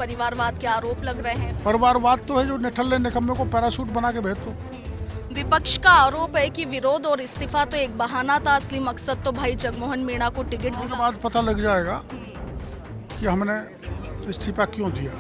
परिवारवाद के आरोप लग रहे हैं। परिवारवाद तो है जो निठल्ले निकम्मे को पैराशूट बना के भेज दो। विपक्ष का आरोप है कि विरोध और इस्तीफा तो एक बहाना था, असली मकसद तो भाई जगमोहन मीणा को टिकट उसके दिला। बाद पता लग जाएगा कि हमने इस्तीफा क्यों दिया।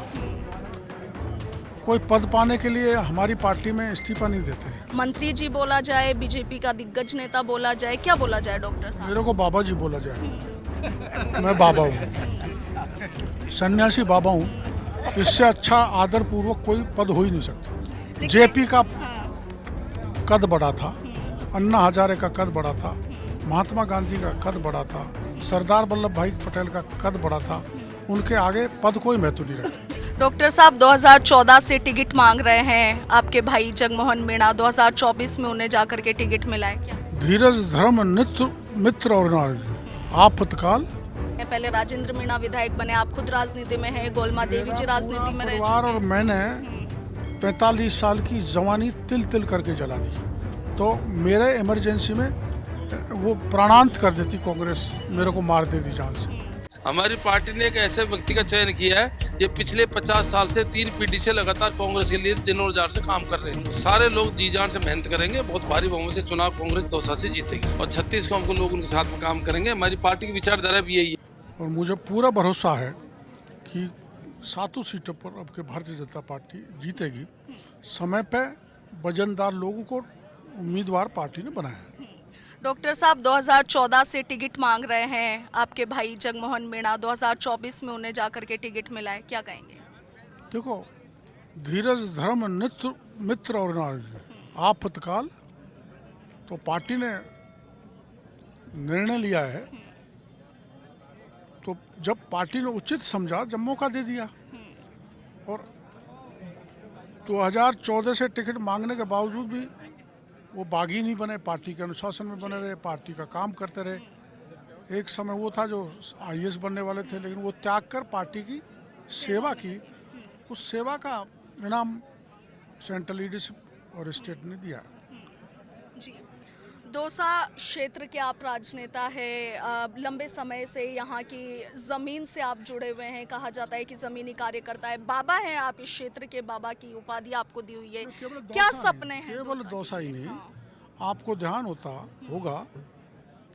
कोई पद पाने के लिए हमारी पार्टी में इस्तीफा नहीं देते हैं। मंत्री जी बोला जाए, बीजेपी का दिग्गज नेता बोला जाए, क्या बोला जाए डॉक्टर साहब? मेरे को बाबा जी बोला जाए। मैं बाबा हूँ, सन्यासी बाबा हूँ। इससे अच्छा आदर पूर्वक कोई पद हो ही नहीं सकता। जेपी का कद बड़ा था, अन्ना हजारे का कद बड़ा था, महात्मा गांधी का कद बड़ा था, सरदार वल्लभ भाई पटेल का कद बड़ा था। उनके आगे पद कोई महत्व नहीं रखता। डॉक्टर साहब 2014 से टिकट मांग रहे हैं आपके भाई जगमोहन मीणा, 2024 में उन्हें जाकर के टिकट मिला है क्या? धीरज धर्म नित्य मित्र और नारी आपातकाल। पहले राजेंद्र मीणा विधायक बने, आप खुद राजनीति में हैं, गोलमा देवी जी राजनीति में रहे। परिवार और मैंने 45 साल की जवानी तिल तिल करके जला दी, तो मेरे इमरजेंसी में वो प्राणांत कर देती कांग्रेस, मेरे को मार देती जान से। हमारी पार्टी ने एक ऐसे व्यक्ति का चयन किया है जो पिछले 50 साल से 3 पीढ़ी से लगातार कांग्रेस के लिए दिन और रात से काम कर रहे हैं। सारे लोग जी जान से मेहनत करेंगे, बहुत भारी बहुमत से चुनाव कांग्रेस दौसा से जीतेगी और 36 को हमको लोग उनके साथ में काम करेंगे। हमारी पार्टी की विचारधारा भी यही है और मुझे पूरा भरोसा है कि 7 सीटों पर अब के भारतीय जनता पार्टी जीतेगी। समय पे वजनदार लोगों को उम्मीदवार पार्टी ने बनाया है। डॉक्टर साहब 2014 से टिकट मांग रहे हैं आपके भाई जगमोहन मीणा, 2024 में उन्हें जाकर के टिकट मिला है, क्या कहेंगे? देखो, धीरज धर्म नित्य मित्र और नारी आपातकाल, तो पार्टी ने निर्णय लिया है, तो जब पार्टी ने उचित समझा, जब मौका दे दिया। और 2014 से टिकट मांगने के बावजूद भी वो बागी नहीं बने, पार्टी के अनुशासन में बने रहे, पार्टी का काम करते रहे। एक समय वो था जो IAS बनने वाले थे, लेकिन वो त्याग कर पार्टी की सेवा की। उस सेवा का इनाम सेंट्रल लीडरशिप और स्टेट ने दिया। जी, दौसा क्षेत्र के आप राजनेता हैं, लंबे समय से यहाँ की ज़मीन से आप जुड़े हुए हैं, कहा जाता है कि ज़मीनी कार्यकर्ता है, बाबा हैं आप, इस क्षेत्र के बाबा की उपाधि आपको दी हुई है। क्या सपने हैं? केवल दौसा ही नहीं, आपको ध्यान होगा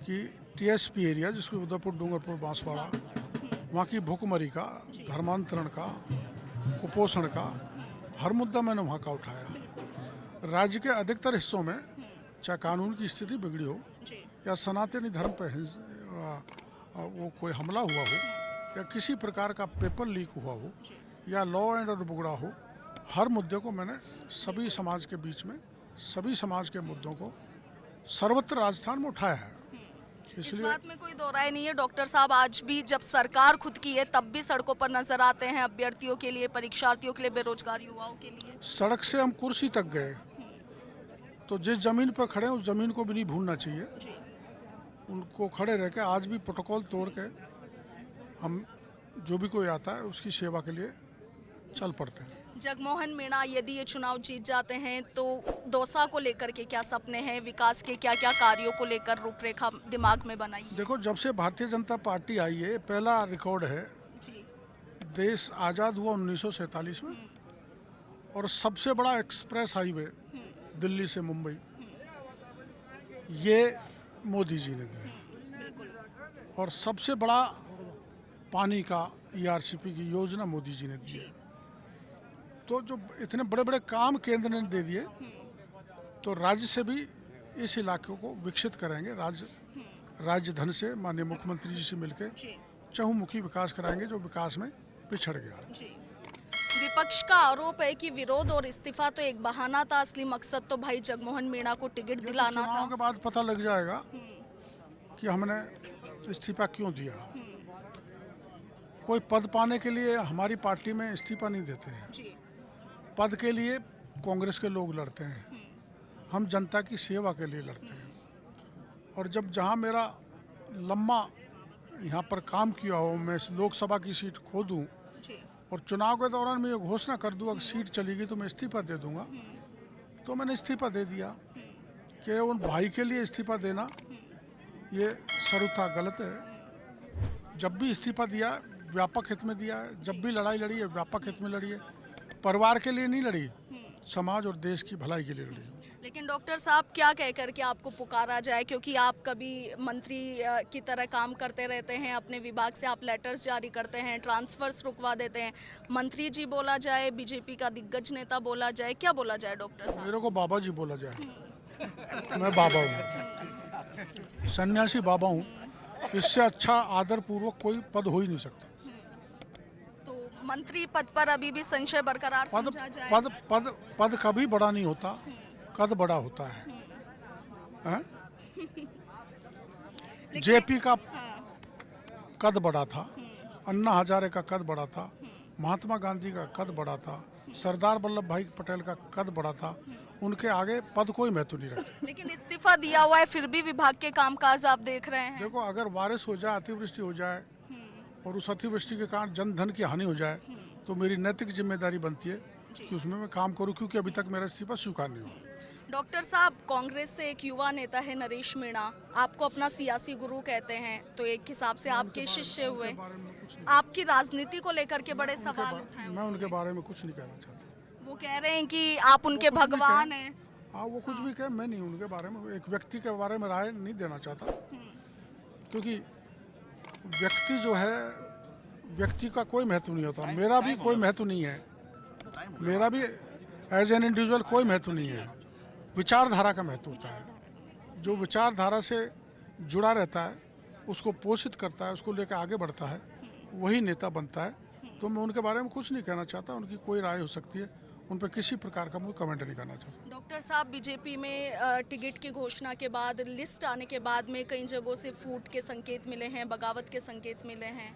कि TSP एरिया, जिसको उदयपुर, डूंगरपुर, बांसवाड़ा, वहाँ की भूखमरी का, धर्मांतरण का, कुपोषण का हर मुद्दा मैंने वहाँ का उठाया। राज्य के अधिकतर हिस्सों में चाहे कानून की स्थिति बिगड़ी हो या सनातनी धर्म पर वो कोई हमला हुआ हो या किसी प्रकार का पेपर लीक हुआ हो या लॉ एंड ऑर्डर बिगड़ा हो, हर मुद्दे को मैंने सभी समाज के बीच में, सभी समाज के मुद्दों को सर्वत्र राजस्थान में उठाया है। इस बात में कोई दो राय नहीं है डॉक्टर साहब, आज भी जब सरकार खुद की है तब भी सड़कों पर नजर आते हैं, अभ्यर्थियों के लिए, परीक्षार्थियों के लिए, बेरोजगार युवाओं के लिए। सड़क से हम कुर्सी तक गए, तो जिस जमीन पर खड़े हैं उस जमीन को भी नहीं भूलना चाहिए। उनको खड़े रह के आज भी प्रोटोकॉल तोड़ के हम जो भी कोई आता है उसकी सेवा के लिए चल पड़ते हैं। जगमोहन मीणा यदि ये चुनाव जीत जाते हैं तो दौसा को लेकर के क्या सपने हैं, विकास के क्या क्या कार्यों को लेकर रूपरेखा दिमाग में बनाई? देखो, जब से भारतीय जनता पार्टी आई है, पहला रिकॉर्ड है। देश आज़ाद हुआ 1947 में और सबसे बड़ा एक्सप्रेस हाईवे दिल्ली से मुंबई, ये मोदी जी ने दिया। और सबसे बड़ा पानी का ERCP की योजना मोदी जी ने दी है। तो जो इतने बड़े बड़े काम केंद्र ने दे दिए, तो राज्य से भी इस इलाके को विकसित करेंगे। राज्य धन से माननीय मुख्यमंत्री जी से मिलकर चहुमुखी विकास कराएंगे, जो विकास में पिछड़ गया। विपक्ष का आरोप है कि विरोध और इस्तीफा तो एक बहाना था, असली मकसद तो भाई जगमोहन मीणा को टिकट दिलाना था। चुनाव के बाद पता लग जाएगा कि हमने इस्तीफा क्यों दिया। कोई पद पाने के लिए हमारी पार्टी में इस्तीफा नहीं देते हैं। पद के लिए कांग्रेस के लोग लड़ते हैं, हम जनता की सेवा के लिए लड़ते हैं। और जब जहां मेरा लम्बा यहाँ पर काम किया हो, मैं लोकसभा की सीट खो दूं और चुनाव के दौरान मैं ये घोषणा कर दूं अगर सीट चली गई तो मैं इस्तीफा दे दूंगा, तो मैंने इस्तीफा दे दिया। कि उन भाई के लिए इस्तीफा देना ये सर्वथा गलत है। जब भी इस्तीफा दिया व्यापक हित में दिया है। जब भी लड़ाई लड़ी है व्यापक हित में लड़ी है, परिवार के लिए नहीं लड़ी, समाज और देश की भलाई के लिए लड़ी। लेकिन डॉक्टर साहब क्या कह करके आपको पुकारा जाए, क्योंकि आप कभी मंत्री की तरह काम करते रहते हैं, अपने विभाग से आप लेटर्स जारी करते हैं, ट्रांसफर्स रुकवा देते हैं, मंत्री जी बोला जाए, बीजेपी का दिग्गज नेता बोला जाए, क्या बोला जाए डॉक्टर साहब? मेरे को बाबा जी बोला जाए। मैं बाबा हूँ, सन्यासी बाबा हूँ। इससे अच्छा आदर पूर्वक कोई पद हो ही नहीं सकता। तो मंत्री पद पर अभी भी संशय बरकरार पद समझा जाए? पद पद पद कभी बड़ा नहीं होता, कद बड़ा होता है। हैं? जेपी का कद बड़ा था, अन्ना हजारे का कद बड़ा था, महात्मा गांधी का कद बड़ा था, सरदार वल्लभ भाई पटेल का कद बड़ा था। उनके आगे पद कोई महत्व नहीं रखता। लेकिन इस्तीफा दिया हुआ है, फिर भी विभाग के कामकाज आप देख रहे हैं। देखो, अगर बारिश हो जाए, अतिवृष्टि हो जाए और उस अतिवृष्टि के कारण जन धन की हानि हो जाए, तो मेरी नैतिक जिम्मेदारी बनती है कि उसमें मैं काम करूं, क्योंकि अभी तक मेरा इस्तीफा स्वीकार नहीं हुआ। डॉक्टर साहब, कांग्रेस से एक युवा नेता है नरेश मीणा, आपको अपना सियासी गुरु कहते हैं, तो एक हिसाब से आपके शिष्य हुए, आपकी राजनीति को लेकर के बड़े सवाल उठाए। मैं उनके बारे में कुछ नहीं कहना चाहता। वो कह रहे हैं कि आप उनके भगवान हैं। हाँ, वो कुछ भी कहे, मैं नहीं उनके बारे में, एक व्यक्ति के बारे में राय नहीं देना चाहता, क्योंकि व्यक्ति जो है, व्यक्ति का कोई महत्व नहीं होता। मेरा भी कोई महत्व नहीं है, मेरा भी एज एन इंडिविजुअल कोई महत्व नहीं है। विचारधारा का महत्व होता है। जो विचारधारा से जुड़ा रहता है, उसको पोषित करता है, उसको लेकर आगे बढ़ता है, वही नेता बनता है। तो मैं उनके बारे में कुछ नहीं कहना चाहता। उनकी कोई राय हो सकती है, उन पर किसी प्रकार का मैं कमेंट नहीं करना चाहता। डॉक्टर साहब, बीजेपी में टिकट की घोषणा के बाद, लिस्ट आने के बाद में कई जगहों से फूट के संकेत मिले हैं, बगावत के संकेत मिले हैं।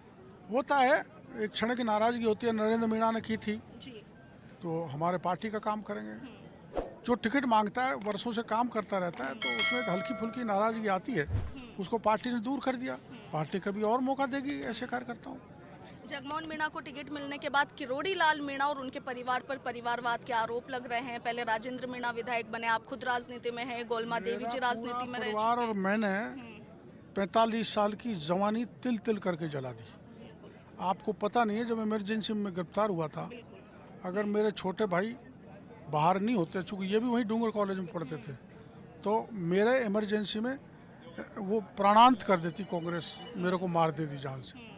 होता है, एक क्षण की नाराजगी होती है। नरेंद्र मीणा ने की थी, जी, तो हमारे पार्टी का काम करेंगे। जो टिकट मांगता है, वर्षों से काम करता रहता है, तो उसमें एक हल्की फुल्की नाराजगी आती है, उसको पार्टी ने दूर कर दिया। पार्टी कभी और मौका देगी ऐसे कार्यकर्ताओं को। जगमोहन मीणा को टिकट मिलने के बाद किरोड़ी लाल मीणा और उनके परिवार पर परिवारवाद के आरोप लग रहे हैं। पहले राजेंद्र मीणा विधायक बने, आप खुद राजनीति में हैं, गोलमा देवी जी राजनीति में रह परिवार और मैंने 45 साल की जवानी तिल तिल करके जला दी। आपको पता नहीं है, जब इमरजेंसी में गिरफ्तार हुआ था, अगर मेरे छोटे भाई बाहर नहीं होते, चूँकि ये भी वहीं डूंगर कॉलेज में पढ़ते थे, तो मेरे इमरजेंसी में वो प्राणांत कर देती कांग्रेस, मेरे को मार देती जान से।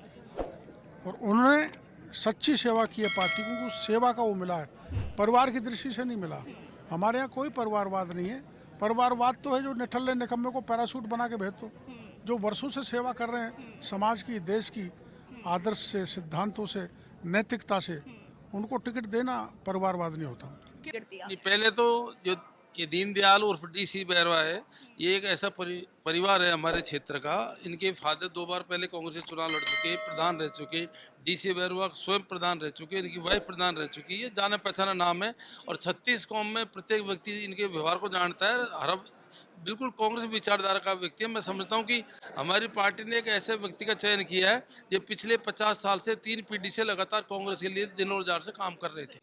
और उन्होंने सच्ची सेवा की है पार्टी को, उस सेवा का वो मिला है, परिवार की दृष्टि से नहीं मिला। हमारे यहाँ कोई परिवारवाद नहीं है। परिवारवाद तो है जो निठल्ले निकम्मे को पैराशूट बना के भेज दो। जो वर्षों से सेवा कर रहे हैं समाज की, देश की, आदर्श से, सिद्धांतों से, नैतिकता से, उनको टिकट देना परिवारवाद नहीं होता। पहले तो जो ये दीनदयाल उर्फ डीसी बैरवा है, ये एक ऐसा परिवार है हमारे क्षेत्र का। इनके फादर 2 बार पहले कांग्रेस से चुनाव लड़ चुके, प्रधान रह चुके। डीसी बैरवा स्वयं प्रधान रह चुके, इनकी वाइफ प्रधान रह चुकी है। जाना पहचाना नाम है, और 36 कौम में प्रत्येक व्यक्ति इनके व्यवहार को जानता है। हर बिल्कुल कांग्रेस विचारधारा का व्यक्ति है। मैं समझता हूँ कि हमारी पार्टी ने एक ऐसे व्यक्ति का चयन किया है जो पिछले 50 साल से 3 पीढ़ी से लगातार कांग्रेस के लिए दिन और रात से काम कर रहे थे।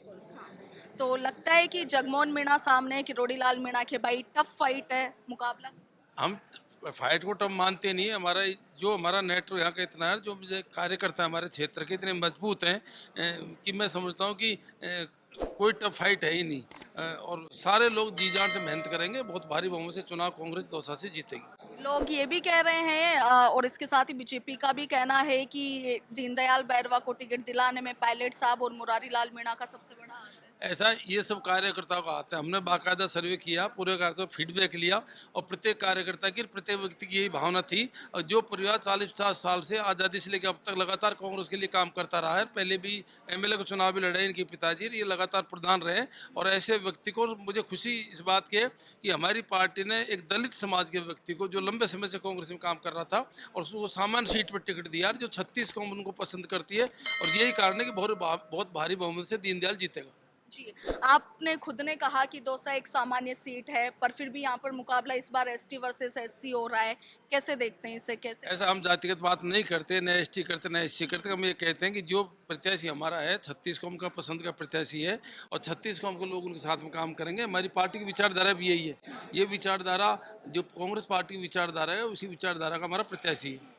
तो लगता है कि जगमोहन मीणा सामने किरोड़ी लाल मीणा के भाई टफ फाइट है मुकाबला। हम फाइट को टफ मानते नहीं है। हमारा नेटवर्क यहाँ का इतना है, जो मुझे कार्यकर्ता हमारे क्षेत्र के इतने मजबूत हैं कि मैं समझता हूँ कि कोई टफ फाइट है ही नहीं। और सारे लोग जी जान से मेहनत करेंगे, बहुत भारी बहुमत से चुनाव कांग्रेस दौसा से जीतेगी। लोग ये भी कह रहे हैं और इसके साथ ही बीजेपी का भी कहना है कि दीनदयाल बैरवा को टिकट दिलाने में पायलट साहब और मुरारी लाल मीणा का सबसे बड़ा हाथ है। ऐसा ये सब कार्यकर्ताओं का आता है। हमने बाकायदा सर्वे किया, पूरे कार्यकर्ताओं फीडबैक लिया, और प्रत्येक कार्यकर्ता की, प्रत्येक व्यक्ति की यही भावना थी। और जो परिवार 40-50 साल से आज़ादी से लेकर अब तक लगातार कांग्रेस के लिए काम करता रहा है, पहले भी एमएलए को चुनाव भी लड़े इनके पिताजी, ये लगातार प्रधान रहे। और ऐसे व्यक्ति को मुझे खुशी इस बात की है कि हमारी पार्टी ने एक दलित समाज के व्यक्ति को, जो लंबे समय से कांग्रेस में काम कर रहा था, और उसको सामान्य सीट पर टिकट दिया, जो 36 कौम उनको पसंद करती है। और यही कारण है कि बहुत भारी बहुमत से दीनदयाल जीतेगा। जी, आपने खुद ने कहा कि दौसा एक सामान्य सीट है, पर फिर भी यहाँ पर मुकाबला इस बार एसटी वर्सेस एससी हो रहा है, कैसे देखते हैं इसे? कैसे? ऐसा हम जातिगत बात नहीं करते, न एसटी करते, न एससी करते। हम ये कहते हैं कि जो प्रत्याशी हमारा है 36 कौम का पसंद का प्रत्याशी है, और 36 कौम के लोग उनके साथ में काम करेंगे। हमारी पार्टी की विचारधारा भी यही है। ये विचारधारा जो कांग्रेस पार्टी की विचारधारा है, उसी विचारधारा का हमारा प्रत्याशी है।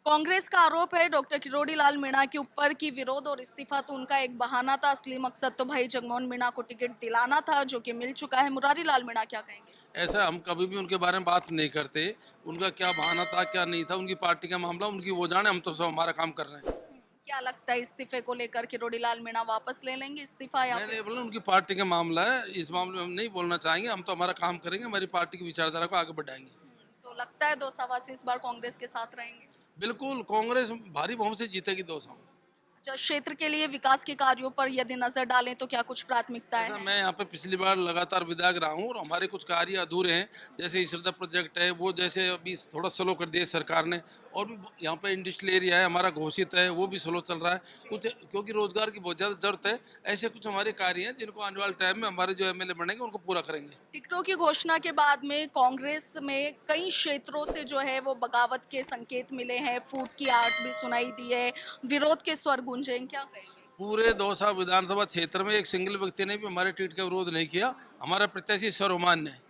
कांग्रेस का आरोप है डॉक्टर किरोड़ी लाल मीणा के ऊपर कि विरोध और इस्तीफा तो उनका एक बहाना था, असली मकसद तो भाई जगमोहन मीणा को टिकट दिलाना था, जो कि मिल चुका है। मुरारी लाल मीणा क्या कहेंगे? ऐसा हम कभी भी उनके बारे में बात नहीं करते। उनका क्या बहाना था क्या नहीं था, उनकी पार्टी का मामला उनकी वो जाने, हम तो सब हमारा काम कर रहे हैं। क्या लगता है इस्तीफे को लेकर किरोड़ी लाल मीणा वापस ले लेंगे इस्तीफा या मैं फिर? नहीं बोला, उनकी पार्टी का मामला है, इस मामले में हम नहीं बोलना चाहेंगे। हम तो हमारा काम करेंगे, हमारी पार्टी की विचारधारा को आगे बढ़ाएंगे। तो लगता है दौसावासी इस बार कांग्रेस के साथ रहेंगे? बिल्कुल, कांग्रेस भारी बहुमत से जीतेगी 200। अच्छा, क्षेत्र के लिए विकास के कार्यों पर यदि नजर डालें तो क्या कुछ प्राथमिकताएं ऐसा हैं? मैं यहाँ पे पिछली बार लगातार विधायक रहा हूँ और हमारे कुछ कार्य अधूरे हैं। जैसे ईश्वरदा प्रोजेक्ट है, वो जैसे अभी थोड़ा स्लो कर दिया सरकार ने। और भी यहाँ पे इंडस्ट्रियल एरिया है हमारा घोषित है, वो भी स्लो चल रहा है कुछ, क्योंकि रोजगार की बहुत ज़्यादा जरूरत है। ऐसे कुछ हमारे कार्य हैं जिनको आने वाले टाइम में हमारे जो एमएलए बनेंगे उनको पूरा करेंगे। टिकटों की घोषणा के बाद में कांग्रेस में कई क्षेत्रों से जो है वो बगावत के संकेत मिले हैं, फूट की आग भी सुनाई दी है, विरोध के स्वर गूंजे हैं, क्या कहेंगे? पूरे दौसा विधानसभा क्षेत्र में एक सिंगल व्यक्ति ने भी हमारे ट्वीट का विरोध नहीं किया। हमारा प्रत्याशी सर्वमान्य है।